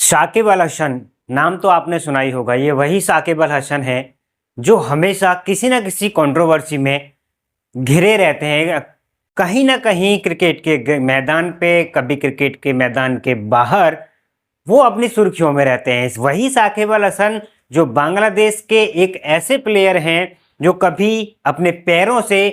साकिब अल हसन नाम तो आपने सुना ही होगा। ये वही साकिब अल हसन है जो हमेशा किसी न किसी कंट्रोवर्सी में घिरे रहते हैं, कहीं ना कहीं क्रिकेट के मैदान पे, कभी क्रिकेट के मैदान के बाहर वो अपनी सुर्खियों में रहते हैं। वही साकिब अल हसन जो बांग्लादेश के एक ऐसे प्लेयर हैं जो कभी अपने पैरों से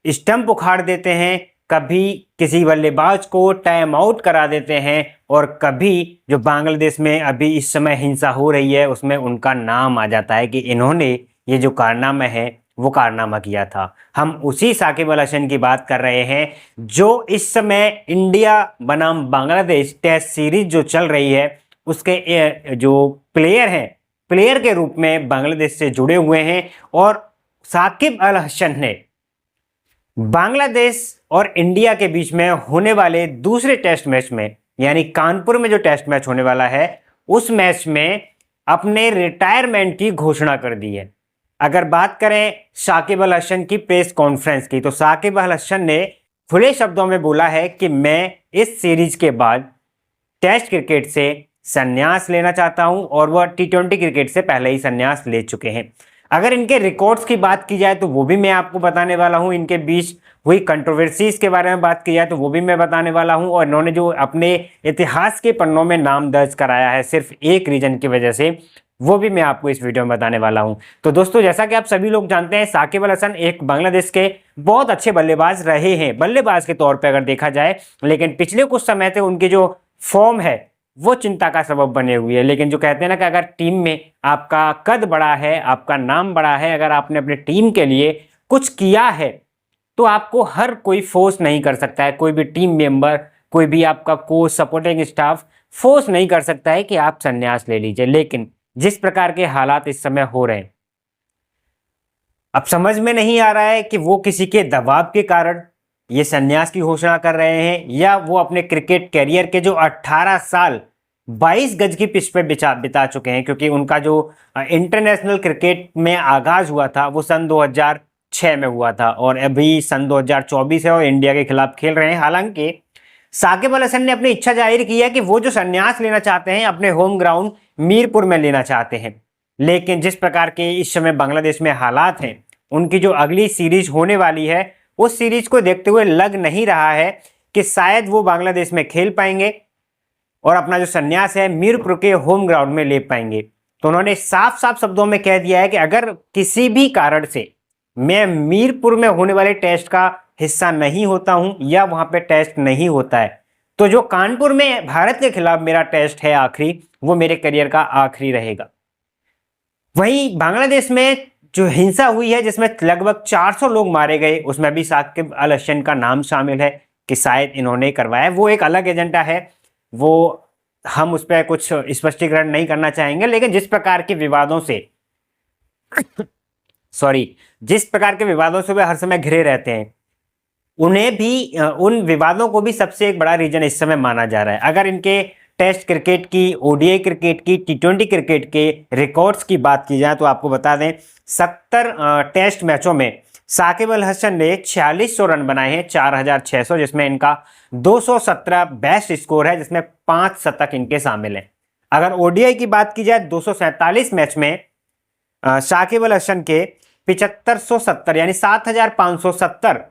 स्टंप उखाड़ देते हैं, कभी किसी बल्लेबाज को टाइम आउट करा देते हैं, और कभी जो बांग्लादेश में अभी इस समय हिंसा हो रही है उसमें उनका नाम आ जाता है कि इन्होंने ये जो कारनामा है वो कारनामा किया था। हम उसी साकिब अल हसन की बात कर रहे हैं जो इस समय इंडिया बनाम बांग्लादेश टेस्ट सीरीज जो चल रही है उसके जो प्लेयर हैं, प्लेयर के रूप में बांग्लादेश से जुड़े हुए हैं। और साकिब अल हसन ने बांग्लादेश और इंडिया के बीच में होने वाले दूसरे टेस्ट मैच में, यानी कानपुर में जो टेस्ट मैच होने वाला है, उस मैच में अपने रिटायरमेंट की घोषणा कर दी है। अगर बात करें साकिब अल हसन की प्रेस कॉन्फ्रेंस की, तो साकिब अल हसन ने खुले शब्दों में बोला है कि मैं इस सीरीज के बाद टेस्ट क्रिकेट से संन्यास लेना चाहता हूं, और वह टी20 क्रिकेट से पहले ही संन्यास ले चुके हैं। अगर इनके रिकॉर्ड्स की बात की जाए तो वो भी मैं आपको बताने वाला हूं, इनके बीच हुई कंट्रोवर्सीज के बारे में बात की जाए तो वो भी मैं बताने वाला हूं, और इन्होंने जो अपने इतिहास के पन्नों में नाम दर्ज कराया है सिर्फ एक रीजन की वजह से, वो भी मैं आपको इस वीडियो में बताने वाला हूं। तो दोस्तों, जैसा कि आप सभी लोग जानते हैं, साकिब अल हसन एक बांग्लादेश के बहुत अच्छे बल्लेबाज रहे हैं, बल्लेबाज के तौर पर अगर देखा जाए, लेकिन पिछले कुछ समय से उनकी जो फॉर्म है वो चिंता का सबब बने हुई है। लेकिन जो कहते हैं ना कि अगर टीम में आपका कद बड़ा है, आपका नाम बड़ा है, अगर आपने अपने टीम के लिए कुछ किया है तो आपको हर कोई फोर्स नहीं कर सकता है, कोई भी टीम मेंबर, कोई भी आपका कोच, सपोर्टिंग स्टाफ फोर्स नहीं कर सकता है कि आप संन्यास ले लीजिए। लेकिन जिस प्रकार के हालात इस समय हो रहे हैं, अब समझ में नहीं आ रहा है कि वो किसी के दबाव के कारण ये संन्यास की घोषणा कर रहे हैं, या वो अपने क्रिकेट कैरियर के जो 18 साल 22 गज की पिच पे बिता चुके हैं, क्योंकि उनका जो इंटरनेशनल क्रिकेट में आगाज हुआ था वो सन 2006 में हुआ था, और अभी सन 2024 है और इंडिया के खिलाफ खेल रहे हैं। हालांकि साकिब अल हसन ने अपनी इच्छा जाहिर की है कि वो जो संन्यास लेना चाहते हैं अपने होम ग्राउंड मीरपुर में लेना चाहते हैं। लेकिन जिस प्रकार के इस समय बांग्लादेश में हालात हैं, उनकी जो अगली सीरीज होने वाली है उस सीरीज को देखते हुए लग नहीं रहा है कि शायद वो बांग्लादेश में खेल पाएंगे और अपना जो संन्यास है मीरपुर के होम ग्राउंड में ले पाएंगे। तो उन्होंने साफ साफ शब्दों में कह दिया है कि अगर किसी भी कारण से मैं मीरपुर में होने वाले टेस्ट का हिस्सा नहीं होता हूं, या वहां पे टेस्ट नहीं होता है, तो जो कानपुर में भारत के खिलाफ मेरा टेस्ट है आखिरी, वो मेरे करियर का आखिरी रहेगा। वहीं बांग्लादेश में जो हिंसा हुई है जिसमें लगभग 400 लोग मारे गए, उसमें भी साकिब अल हसन का नाम शामिल है कि शायद इन्होंने करवाया। वो एक अलग एजेंडा है, वो हम उस पर कुछ स्पष्टीकरण नहीं करना चाहेंगे। लेकिन जिस प्रकार के विवादों से जिस प्रकार के विवादों से वे हर समय घिरे रहते हैं, उन्हें भी, उन विवादों को भी सबसे एक बड़ा रीजन इस समय माना जा रहा है। अगर इनके टेस्ट क्रिकेट की, ओडीआई क्रिकेट की, टी20 क्रिकेट के रिकॉर्ड्स की बात की जाए तो आपको बता दें 70 टेस्ट मैचों में साकिब अल हसन ने 4600 रन बनाए हैं, 4600, जिसमें इनका 217 बेस्ट स्कोर है, जिसमें 5 शतक इनके शामिल हैं। अगर ओडीआई की बात की जाए 247 मैच में साकिब अल हसन के 7570 यानी 7570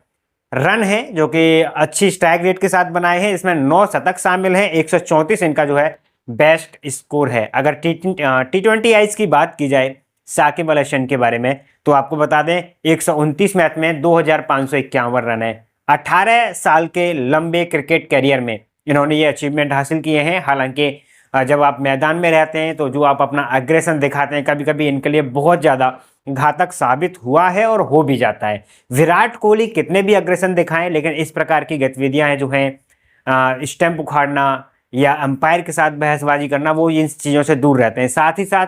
रन है, जो कि अच्छी स्ट्राइक रेट के साथ बनाए हैं। इसमें 9 शतक शामिल हैं, 134 इनका जो है बेस्ट स्कोर है। अगर टी20 आईज की बात की जाए साकिब अल हसन के बारे में तो आपको बता दें 129 मैच में 2551 रन है। 18 साल के लंबे क्रिकेट कैरियर में इन्होंने ये अचीवमेंट हासिल किए हैं। हालांकि जब आप मैदान में रहते हैं तो जो आप अपना अग्रेसन दिखाते हैं, कभी कभी इनके लिए बहुत ज़्यादा घातक साबित हुआ है और हो भी जाता है। विराट कोहली कितने भी अग्रेसन दिखाएं, लेकिन इस प्रकार की गतिविधियां हैं जो हैं स्टंप उखाड़ना या अंपायर के साथ बहसबाजी करना, वो इन चीज़ों से दूर रहते हैं। साथ ही साथ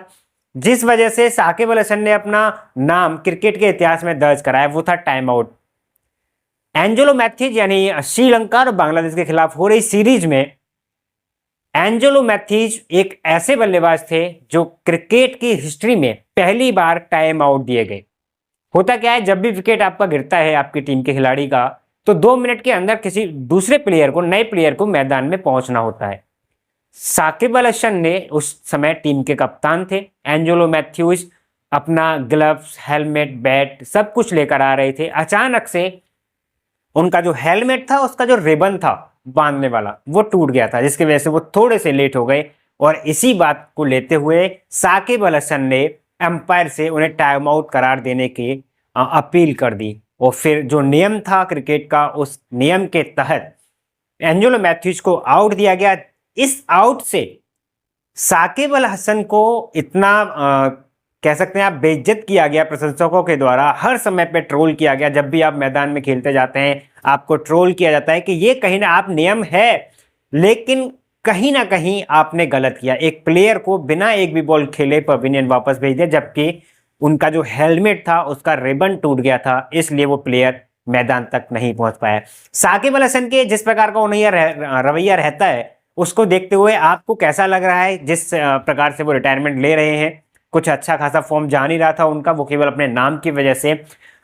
जिस वजह से साकिब अल हसन ने अपना नाम क्रिकेट के इतिहास में दर्ज कराया वो था टाइम आउट। एंजेलो मैथ्यूज यानी श्रीलंका और बांग्लादेश के खिलाफ हो रही सीरीज में एंजेलो मैथ्यूज एक ऐसे बल्लेबाज थे जो क्रिकेट की हिस्ट्री में पहली बार टाइम आउट दिए गए। होता क्या है, जब भी विकेट आपका गिरता है आपकी टीम के खिलाड़ी का, तो 2 मिनट के अंदर किसी दूसरे प्लेयर को, नए प्लेयर को मैदान में पहुंचना होता है। साकिब अल हसन ने उस समय टीम के कप्तान थे। एंजेलो मैथ्यूज अपना ग्लव्स, हेलमेट, बैट सब कुछ लेकर आ रहे थे। अचानक से उनका जो हेलमेट था, उसका जो रिबन था बांधने वाला, वो टूट गया था, जिसकी वजह से वो थोड़े से लेट हो गए। और इसी बात को लेते हुए साकिब अल हसन ने एम्पायर से उन्हें टाइम आउट करार देने की अपील कर दी। और फिर जो नियम था क्रिकेट का, उस नियम के तहत एंजेलो मैथ्यूज को आउट दिया गया। इस आउट से साकिब अल हसन को इतना कह सकते हैं आप बेइज्जत किया गया प्रशंसकों के द्वारा, हर समय पे ट्रोल किया गया। जब भी आप मैदान में खेलते जाते हैं आपको ट्रोल किया जाता है कि ये कहीं ना, आप नियम है लेकिन कहीं ना कहीं आपने गलत किया। एक प्लेयर को बिना एक भी बॉल खेले पवेलियन वापस भेज दिया, जबकि उनका जो हेलमेट था उसका रिबन टूट गया था, इसलिए वो प्लेयर मैदान तक नहीं पहुंच पाया। साकिब अल हसन के जिस प्रकार का उन्हें रवैया रहता है, उसको देखते हुए आपको कैसा लग रहा है? जिस प्रकार से वो रिटायरमेंट ले रहे हैं, कुछ अच्छा खासा फॉर्म जा नहीं रहा था उनका, वो केवल अपने नाम की वजह से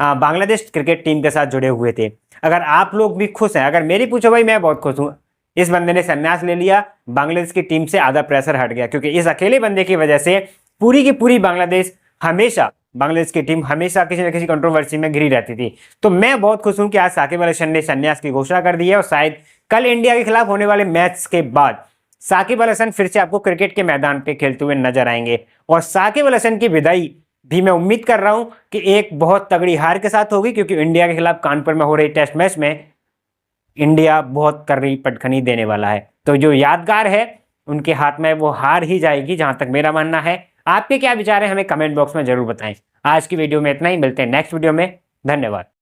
बांग्लादेश क्रिकेट टीम के साथ जुड़े हुए थे। अगर आप लोग भी खुश हैं, अगर मेरी पूछो भाई, मैं बहुत खुश हूं। इस बंदे ने संन्यास ले लिया, बांग्लादेश की टीम से आधा प्रेशर हट गया, क्योंकि इस अकेले बंदे की वजह से पूरी की पूरी बांग्लादेश की टीम हमेशा किसी न किसी कंट्रोवर्सी में घिरी रहती थी। तो मैं बहुत खुश हूं कि आज साकिब अल हसन ने संन्यास की घोषणा कर दी है, और शायद कल इंडिया के खिलाफ होने वाले मैच के बाद साकिब अल हसन फिर से आपको क्रिकेट के मैदान पे खेलते हुए नजर आएंगे। और साकिब अल हसन की विदाई भी मैं उम्मीद कर रहा हूं कि एक बहुत तगड़ी हार के साथ होगी, क्योंकि इंडिया के खिलाफ कानपुर में हो रही टेस्ट मैच में इंडिया बहुत कर्री पटखनी देने वाला है। तो जो यादगार है उनके हाथ में वो हार ही जाएगी, जहां तक मेरा मानना है। आपके क्या विचार है हमें कमेंट बॉक्स में जरूर बताएं। आज की वीडियो में इतना ही, मिलते हैं नेक्स्ट वीडियो में। धन्यवाद।